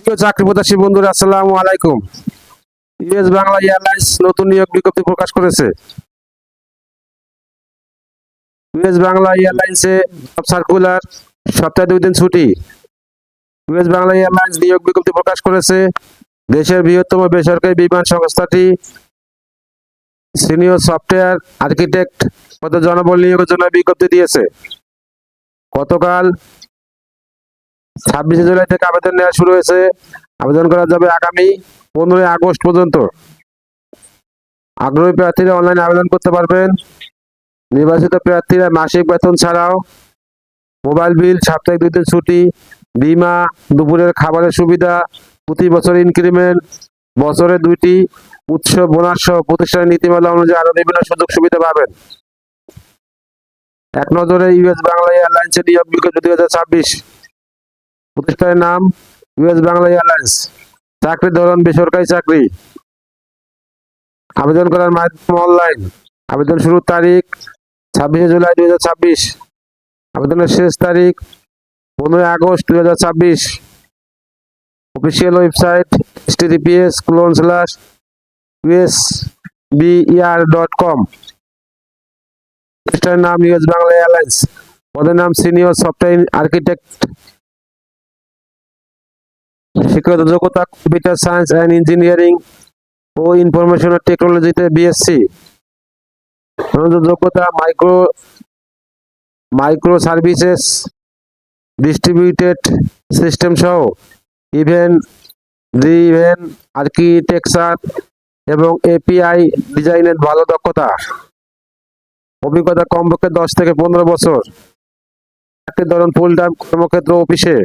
প্রিয় চাকরি প্রত্যাশী বন্ধুরা, আসসালামু আলাইকুম। ইউএস বাংলা এয়ারলাইন্স নতুন নিয়োগ বিজ্ঞপ্তি প্রকাশ করেছে। ইউএস বাংলা এয়ারলাইন্সে সার্কুলার, সপ্তাহে 2 দিন ছুটি। ইউএস বাংলা এয়ারলাইন্স নিয়োগ বিজ্ঞপ্তি প্রকাশ করেছে। দেশের বৃহত্তম বেসরকারি বিমান সংস্থাটি সিনিয়র সফটওয়্যার আর্কিটেক্ট পদে জনবল নিয়োগের জন্য বিজ্ঞপ্তি দিয়েছে। গতকাল 26 জুলাই থেকে আবেদন নেওয়া শুরু হয়েছে। আবেদন করা যাবে আগামী 15 আগস্ট পর্যন্ত। আগ্রহী প্রার্থীরা অনলাইনে আবেদন করতে পারবেন। নির্বাচিত প্রার্থীরা মাসিক বেতন ছাড়াও মোবাইল বিল, সাপ্তাহিক 2 দিন ছুটি, বীমা, দুপুরের খাবারের সুবিধা, প্রতি বছর ইনক্রিমেন্ট, বছরে 2টি উৎসব বোনাস সহ প্রতিষ্ঠানের নীতিমালা অনুযায়ী আরো বিভিন্ন সুযোগ সুবিধা পাবেন। এক নজরে ইউএস বাংলা এয়ারলাইন্সের নিয়োগ বিজ্ঞপ্তি 2026। প্রতিষ্ঠানের নাম ইউএস বাংলা এয়ারলাইন্স। চাকরির ধরন বেসরকারি চাকরি। আবেদন করার মাধ্যম অনলাইন। আবেদন শুরুর তারিখ 26 জুলাই 2026। আবেদনের শেষ তারিখ 15 আগস্ট 2026। Official website https://usber.com। প্রতিষ্ঠানের নাম ইউএস বাংলা এয়ারলাইন্স। পদের নাম সিনিয়র সফটওয়্যার আর্কিটেক্ট। শিক্ষাগত যোগ্যতা কম্পিউটার সায়েন্স অ্যান্ড ইঞ্জিনিয়ারিং ও ইনফরমেশন টেকনোলজিতে বিএসসি। যোগ্যতা মাইক্রো সার্ভিসেস, ডিস্ট্রিবিউটেড সিস্টেম সহ ইভেন্ট ড্রিভেন আর্কিটেকচার এবং এপিআই ডিজাইনের ভালো দক্ষতা। অভিজ্ঞতা কমপক্ষে 10 থেকে 15 বছর। চাকরির ধরন ফুল টাইম কর্মক্ষেত্র অফিসে।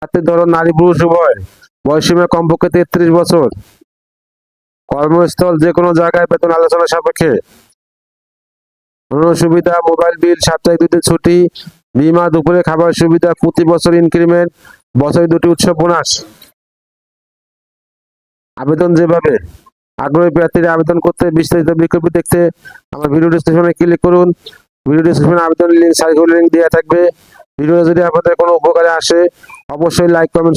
চাকরির ধরন নারী পুরুষ উভয়। বয়সসীমা কমপক্ষে 33 বছর। কর্মস্থল যে কোনো জায়গায়, বেতন আলোচনা সাপেক্ষে। অন্য সুবিধা মোবাইল বিল, সাপ্তাহিক 2 দিন ছুটি, বীমা, দুপুরে খাবার সুবিধা, প্রতি বছর ইনক্রিমেন্ট, বছরে 2টি উৎসব বোনাস। আবেদন যেভাবে। আগ্রহী প্রার্থীরা আবেদন করতে বিস্তারিত বিজ্ঞপ্তি দেখতে আমার ভিডিও ডেসক্রিপশনে ক্লিক করুন। ভিডিও ডেসক্রিপশনে আবেদন লিঙ্ক, সার্কুলার লিঙ্ক দেওয়া থাকবে। ভিডিও যদি আপনাদের কোনো উপকারে আসে অবশ্যই লাইক, কমেন্ট